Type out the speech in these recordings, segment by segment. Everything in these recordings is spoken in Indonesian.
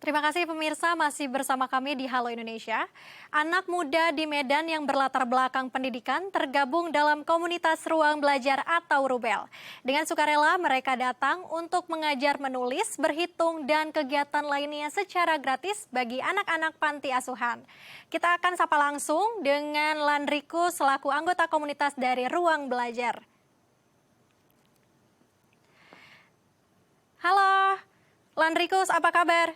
Terima kasih pemirsa masih bersama kami di Halo Indonesia. Anak muda di Medan yang berlatar belakang pendidikan tergabung dalam komunitas ruang belajar atau Rubel. Dengan sukarela mereka datang untuk mengajar menulis, berhitung, dan kegiatan lainnya secara gratis bagi anak-anak panti asuhan. Kita akan sapa langsung dengan Landriku selaku anggota komunitas dari Ruang Belajar. Halo, Landrikus, apa kabar?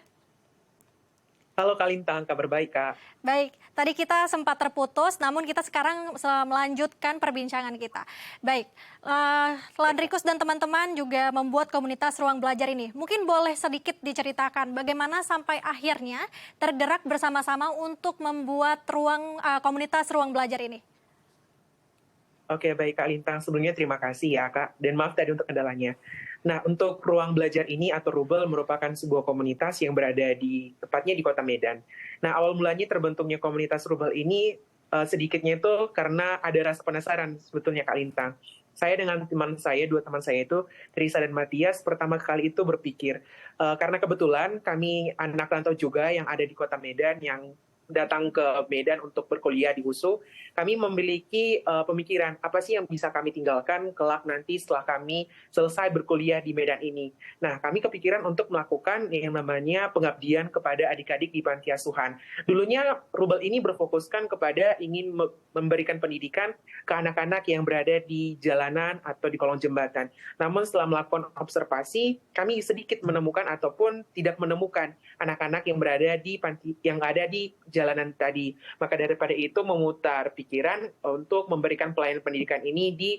Halo Kak Lintang, kabar baik Kak. Baik, tadi kita sempat terputus, namun kita sekarang melanjutkan perbincangan kita. Baik, Landrikus dan teman-teman juga membuat komunitas ruang belajar ini. Mungkin boleh sedikit diceritakan bagaimana sampai akhirnya tergerak bersama-sama untuk membuat komunitas ruang belajar ini. Oke, baik Kak Lintang. Sebelumnya terima kasih ya Kak, dan maaf tadi untuk kendalanya. Nah, untuk ruang belajar ini atau Rubel merupakan sebuah komunitas yang berada tepatnya di Kota Medan. Nah, awal mulanya terbentuknya komunitas Rubel ini sedikitnya itu karena ada rasa penasaran sebetulnya Kak Lintang. Saya dengan dua teman saya itu, Trisa dan Matias, pertama kali itu berpikir, karena kebetulan kami anak rantau juga yang ada di Kota Medan yang datang ke Medan untuk berkuliah di USU, kami memiliki pemikiran apa sih yang bisa kami tinggalkan kelak nanti setelah kami selesai berkuliah di Medan ini. Nah, kami kepikiran untuk melakukan yang namanya pengabdian kepada adik-adik di panti asuhan. Dulunya Rubel ini berfokuskan kepada ingin memberikan pendidikan ke anak-anak yang berada di jalanan atau di kolong jembatan. Namun setelah melakukan observasi, kami sedikit menemukan ataupun tidak menemukan anak-anak yang berada di panti yang ada di jalanan tadi. Maka daripada itu memutar pikiran untuk memberikan pelayanan pendidikan ini di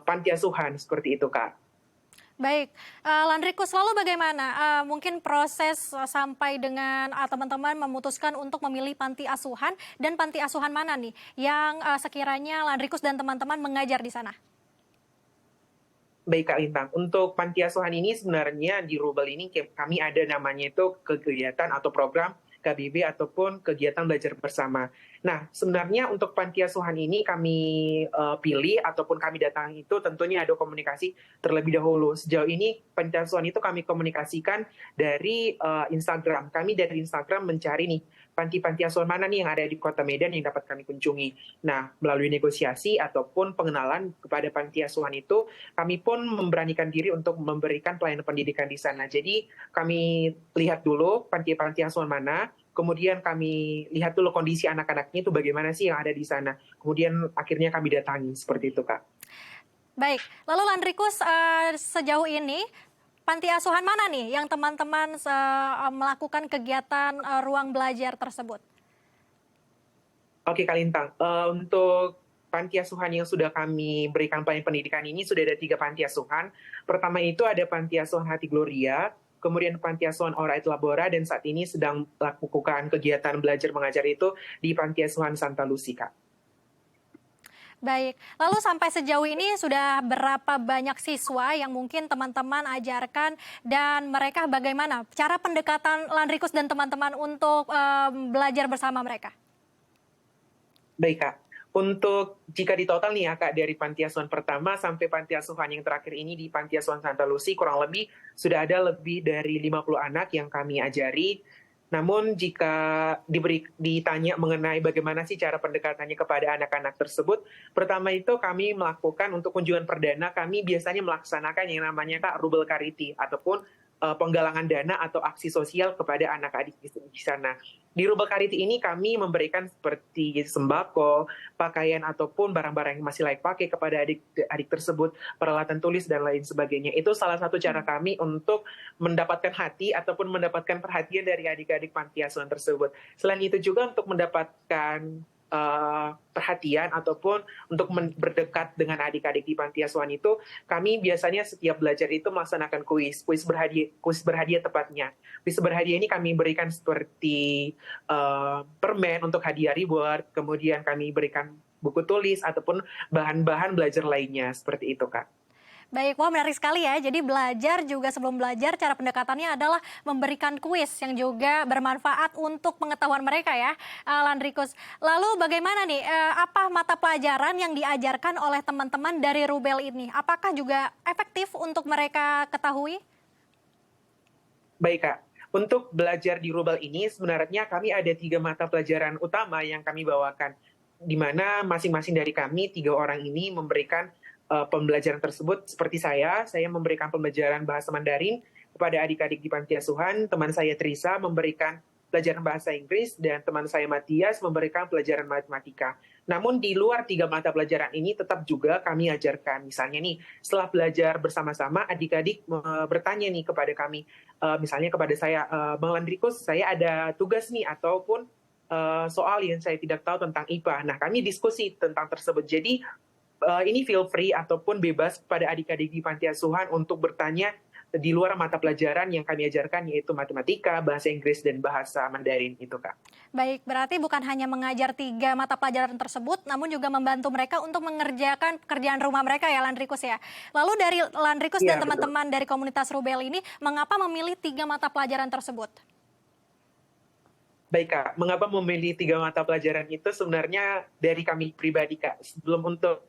panti asuhan seperti itu, Kak. Baik, Landrikus, lalu bagaimana mungkin proses sampai dengan teman-teman memutuskan untuk memilih panti asuhan dan panti asuhan mana nih yang sekiranya Landrikus dan teman-teman mengajar di sana? Baik Kak Lintang, untuk panti asuhan ini sebenarnya di Rubel ini kami ada namanya itu kegiatan atau program KBB ataupun kegiatan belajar bersama. Nah, sebenarnya untuk panti asuhan ini kami pilih ataupun kami datangi itu tentunya ada komunikasi terlebih dahulu. Sejauh ini panti asuhan itu kami komunikasikan dari Instagram. Kami dari Instagram mencari nih panti-panti asuhan mana nih yang ada di Kota Medan yang dapat kami kunjungi. Nah, melalui negosiasi ataupun pengenalan kepada panti asuhan itu, kami pun memberanikan diri untuk memberikan pelayanan pendidikan di sana. Jadi kami lihat dulu panti-panti asuhan mana, kemudian kami lihat dulu kondisi anak-anaknya itu bagaimana sih yang ada di sana. Kemudian akhirnya kami datangi, seperti itu Kak. Baik, lalu Landrikus, sejauh ini panti asuhan mana nih yang teman-teman melakukan kegiatan ruang belajar tersebut? Oke Kak Lintang, untuk panti asuhan yang sudah kami berikan pelayanan pendidikan ini sudah ada 3 panti asuhan. Pertama itu ada panti asuhan Hati Gloria, kemudian panti asuhan Ora et Labora, dan saat ini sedang melakukan kegiatan belajar mengajar itu di panti asuhan Santa Lucy, Kak. Baik, lalu sampai sejauh ini sudah berapa banyak siswa yang mungkin teman-teman ajarkan dan mereka bagaimana cara pendekatan Landrikus dan teman-teman untuk belajar bersama mereka? Baik Kak, untuk jika di total nih ya Kak, dari panti asuhan pertama sampai panti asuhan yang terakhir ini di panti asuhan Santa Lucy, kurang lebih sudah ada lebih dari 50 anak yang kami ajari. Namun jika ditanya mengenai bagaimana sih cara pendekatannya kepada anak-anak tersebut, pertama itu kami melakukan untuk kunjungan perdana, kami biasanya melaksanakan yang namanya Kak Rubel Kariti ataupun penggalangan dana atau aksi sosial kepada anak-adik di sana. Di Rubel Kariti ini kami memberikan seperti sembako, pakaian ataupun barang-barang yang masih layak pakai kepada adik-adik tersebut, peralatan tulis dan lain sebagainya. Itu salah satu cara kami untuk mendapatkan hati ataupun mendapatkan perhatian dari adik-adik panti asuhan tersebut. Selain itu juga untuk mendapatkan perhatian ataupun untuk berdekat dengan adik-adik di panti asuhan itu, kami biasanya setiap belajar itu melaksanakan kuis berhadiah tepatnya. Kuis berhadiah ini kami berikan seperti permen untuk hadiah reward, kemudian kami berikan buku tulis ataupun bahan-bahan belajar lainnya, seperti itu Kak. Baik, wah menarik sekali ya. Jadi belajar juga sebelum belajar cara pendekatannya adalah memberikan kuis yang juga bermanfaat untuk pengetahuan mereka ya, Landrikus. Lalu bagaimana nih, apa mata pelajaran yang diajarkan oleh teman-teman dari Rubel ini? Apakah juga efektif untuk mereka ketahui? Baik Kak, Untuk belajar di Rubal ini sebenarnya kami ada 3 mata pelajaran utama yang kami bawakan, di mana masing-masing dari kami 3 orang ini memberikan pembelajaran tersebut. Seperti saya memberikan pembelajaran bahasa Mandarin kepada adik-adik di panti asuhan, teman saya Trisa memberikan pelajaran bahasa Inggris, dan teman saya Matias memberikan pelajaran matematika. Namun di luar 3 mata pelajaran ini tetap juga kami ajarkan. Misalnya nih, setelah belajar bersama-sama, adik-adik bertanya nih kepada kami, misalnya kepada saya, Bang Landrikus, saya ada tugas nih, ataupun soal yang saya tidak tahu tentang IPA. Nah, kami diskusi tentang tersebut. Jadi, ini feel free ataupun bebas kepada adik-adik di panti asuhan untuk bertanya di luar mata pelajaran yang kami ajarkan, yaitu matematika, bahasa Inggris, dan bahasa Mandarin itu, Kak. Baik, berarti bukan hanya mengajar 3 mata pelajaran tersebut, namun juga membantu mereka untuk mengerjakan pekerjaan rumah mereka ya, Landrikus ya. Lalu dari Landrikus dan Iya, betul. teman-teman dari komunitas Rubel ini, mengapa memilih 3 mata pelajaran tersebut? Baik, Kak. Mengapa memilih 3 mata pelajaran itu sebenarnya dari kami pribadi, Kak. Sebelum untuk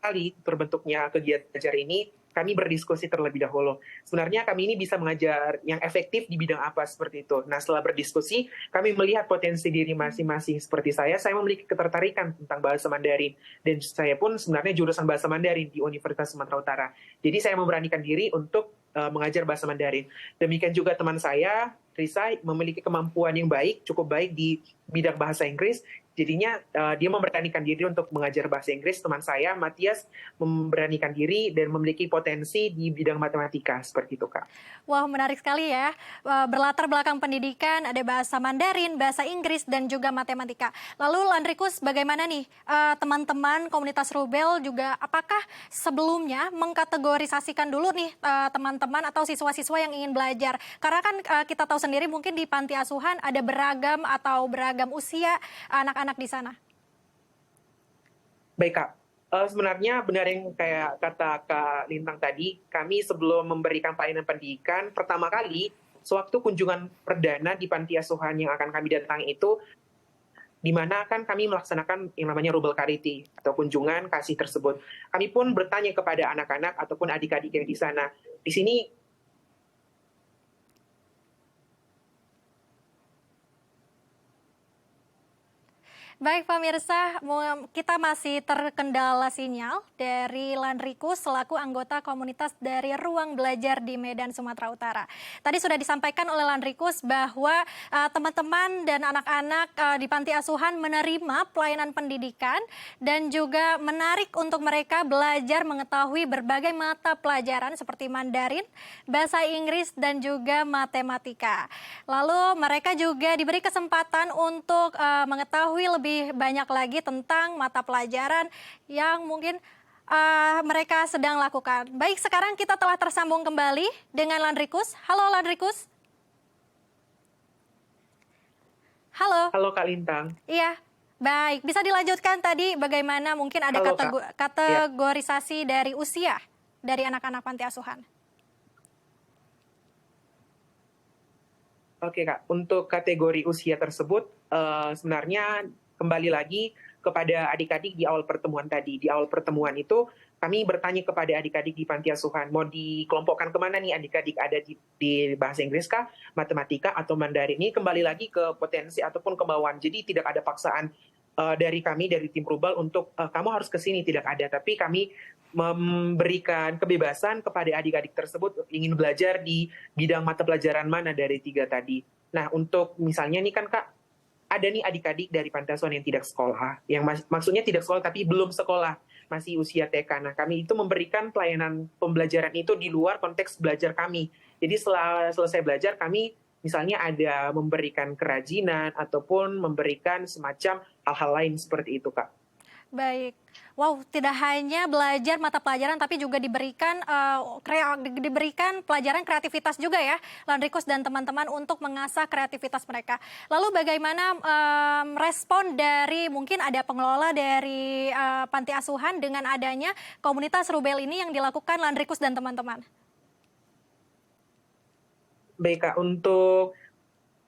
kali terbentuknya kegiatan belajar ini, kami berdiskusi terlebih dahulu. Sebenarnya kami ini bisa mengajar yang efektif di bidang apa, seperti itu. Nah, setelah berdiskusi, kami melihat potensi diri masing-masing. Seperti saya memiliki ketertarikan tentang bahasa Mandarin. Dan saya pun sebenarnya jurusan bahasa Mandarin di Universitas Sumatera Utara. Jadi saya memberanikan diri untuk mengajar bahasa Mandarin. Demikian juga teman saya, Risa, memiliki kemampuan yang baik, cukup baik di bidang bahasa Inggris. Jadinya dia memberanikan diri untuk mengajar bahasa Inggris. Teman saya, Matias, memberanikan diri dan memiliki potensi di bidang matematika, seperti itu, Kak. Wah, menarik sekali ya. Berlatar belakang pendidikan, ada bahasa Mandarin, bahasa Inggris, dan juga matematika. Lalu Landrikus, bagaimana nih teman-teman komunitas Rubel juga, apakah sebelumnya mengkategorisasikan dulu nih teman-teman atau siswa-siswa yang ingin belajar? Karena kan kita tahu sendiri mungkin di panti asuhan ada beragam atau beragam usia anak-anak di sana. Baik, Kak. Sebenarnya benar yang kayak kata Kak Lintang tadi, kami sebelum memberikan pelayanan pendidikan, pertama kali sewaktu kunjungan perdana di panti asuhan yang akan kami datangi itu, di mana kan kami melaksanakan yang namanya Rubel Kariti atau kunjungan kasih tersebut. Kami pun bertanya kepada anak-anak ataupun adik-adik yang di sana. Di sini Baik pemirsa, kita masih terkendala sinyal dari Landrikus selaku anggota komunitas dari Ruang Belajar di Medan, Sumatera Utara. Tadi sudah disampaikan oleh Landrikus bahwa teman-teman dan anak-anak di panti asuhan menerima pelayanan pendidikan dan juga menarik untuk mereka belajar mengetahui berbagai mata pelajaran seperti Mandarin, bahasa Inggris, dan juga matematika. Lalu mereka juga diberi kesempatan untuk mengetahui lebih banyak lagi tentang mata pelajaran yang mungkin mereka sedang lakukan. Baik, sekarang kita telah tersambung kembali dengan Landrikus. Halo Landrikus. Halo. Halo, Kak Lintang. Iya, baik. Bisa dilanjutkan tadi bagaimana mungkin ada Halo, Kak. kategorisasi dari usia dari anak-anak panti asuhan. Oke, Kak, untuk kategori usia tersebut sebenarnya kembali lagi kepada adik-adik di awal pertemuan tadi. Di awal pertemuan itu kami bertanya kepada adik-adik di panti asuhan, mau dikelompokkan kemana nih adik-adik, ada di bahasa Inggris kah, matematika, atau Mandarin. Ini kembali lagi ke potensi ataupun kemauan. Jadi tidak ada paksaan dari kami, dari tim Rubal untuk kamu harus ke sini, tidak ada. Tapi kami memberikan kebebasan kepada adik-adik tersebut ingin belajar di bidang mata pelajaran mana dari 3 tadi. Nah, untuk misalnya nih kan, Kak, ada nih adik-adik dari panti asuhan yang tidak sekolah, yang maksudnya tidak sekolah tapi belum sekolah, masih usia TK. Nah, kami itu memberikan pelayanan pembelajaran itu di luar konteks belajar kami. Jadi setelah selesai belajar, kami misalnya ada memberikan kerajinan ataupun memberikan semacam hal-hal lain seperti itu, Kak. Baik. Wow, tidak hanya belajar mata pelajaran tapi juga diberikan pelajaran kreativitas juga ya, Landrikus dan teman-teman untuk mengasah kreativitas mereka. Lalu bagaimana respon dari mungkin ada pengelola dari panti asuhan dengan adanya komunitas Rubel ini yang dilakukan Landrikus dan teman-teman? Baik, Kak, untuk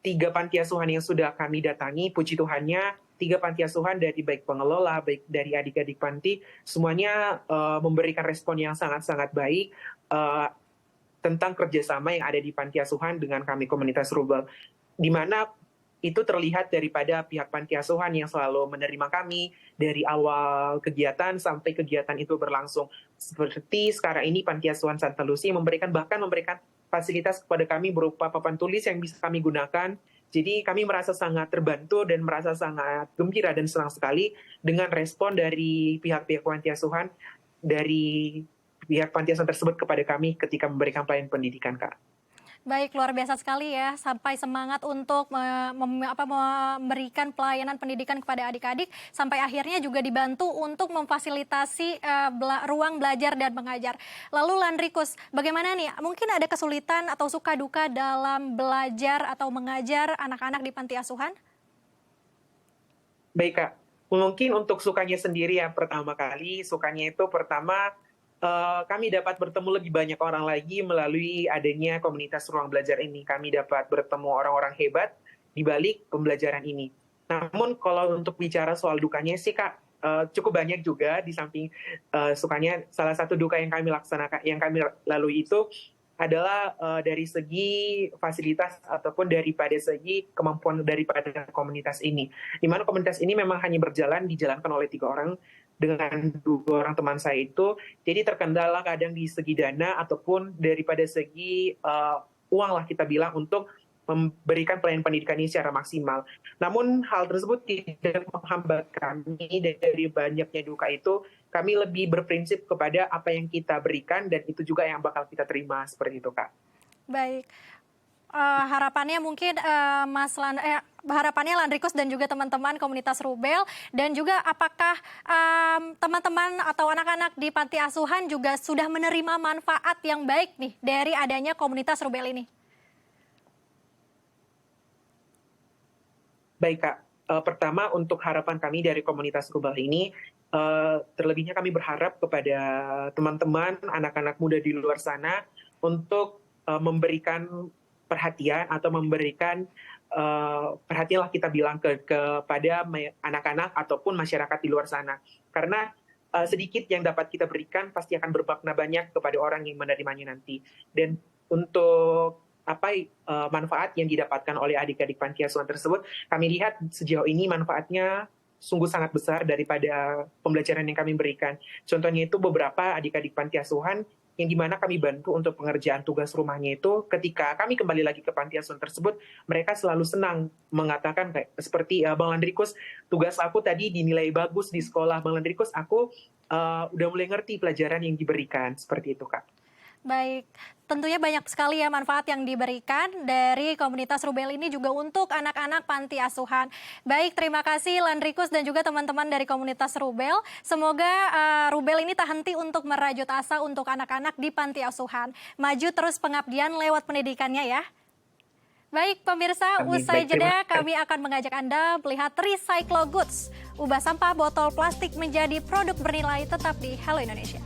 3 panti asuhan yang sudah kami datangi, puji Tuhannya 3 panti asuhan dari baik pengelola, baik dari adik-adik panti, semuanya memberikan respon yang sangat-sangat baik. tentang kerjasama yang ada di panti asuhan dengan kami komunitas Rubel, di mana itu terlihat daripada pihak panti asuhan yang selalu menerima kami dari awal kegiatan sampai kegiatan itu berlangsung. Seperti sekarang ini panti asuhan Santa Lucy bahkan memberikan fasilitas kepada kami berupa papan tulis yang bisa kami gunakan. Jadi kami merasa sangat terbantu dan merasa sangat gembira dan senang sekali dengan respon dari pihak-pihak panti asuhan, dari pihak panti asuhan tersebut kepada kami ketika memberikan pelayanan pendidikan, Kak. Baik, luar biasa sekali ya, sampai semangat untuk memberikan pelayanan pendidikan kepada adik-adik, sampai akhirnya juga dibantu untuk memfasilitasi ruang belajar dan mengajar. Lalu Landrikus, bagaimana nih, mungkin ada kesulitan atau suka duka dalam belajar atau mengajar anak-anak di panti asuhan? Baik, Kak. Mungkin untuk sukanya sendiri ya, pertama kali, sukanya itu pertama, kami dapat bertemu lebih banyak orang lagi melalui adanya komunitas ruang belajar ini. Kami dapat bertemu orang-orang hebat di balik pembelajaran ini. Namun kalau untuk bicara soal dukanya sih, Kak, cukup banyak juga. Di samping sukanya, salah satu duka yang kami laksanakan, yang kami lalui itu adalah dari segi fasilitas ataupun daripada segi kemampuan daripada komunitas ini. Di mana komunitas ini memang hanya dijalankan oleh 3 orang dengan 2 orang teman saya itu, jadi terkendala kadang di segi dana ataupun daripada segi uang lah kita bilang untuk memberikan pelayanan pendidikan ini secara maksimal. Namun hal tersebut tidak menghambat kami dari banyaknya duka itu. Kami lebih berprinsip kepada apa yang kita berikan dan itu juga yang bakal kita terima, seperti itu, Kak. Baik. Harapannya mungkin harapannya Landrikus dan juga teman-teman komunitas Rubel, dan juga apakah teman-teman atau anak-anak di panti asuhan juga sudah menerima manfaat yang baik nih dari adanya komunitas Rubel ini? Baik, Kak. Pertama, untuk harapan kami dari komunitas Rubel ini, terlebihnya kami berharap kepada teman-teman, anak-anak muda di luar sana untuk memberikan perhatian atau memberikan perhatian lah kita bilang kepada anak-anak ataupun masyarakat di luar sana. Karena sedikit yang dapat kita berikan pasti akan bermakna banyak kepada orang yang menerimanya nanti. Dan untuk manfaat yang didapatkan oleh adik-adik panti asuhan tersebut, kami lihat sejauh ini manfaatnya sungguh sangat besar daripada pembelajaran yang kami berikan. Contohnya itu beberapa adik-adik panti asuhan yang dimana kami bantu untuk pengerjaan tugas rumahnya itu, ketika kami kembali lagi ke panti asuhan tersebut, mereka selalu senang mengatakan kayak seperti, Bang Landrikus, tugas aku tadi dinilai bagus di sekolah. Bang Landrikus, aku udah mulai ngerti pelajaran yang diberikan, seperti itu, Kak. Baik, tentunya banyak sekali ya manfaat yang diberikan dari komunitas Rubel ini juga untuk anak-anak panti asuhan. Baik, terima kasih Landrikus dan juga teman-teman dari komunitas Rubel. Semoga Rubel ini tak henti untuk merajut asa untuk anak-anak di panti asuhan. Maju terus pengabdian lewat pendidikannya ya. Baik pemirsa, usai jeda kami akan mengajak Anda melihat Recyclo Goods. Ubah sampah botol plastik menjadi produk bernilai, tetap di Halo Indonesia.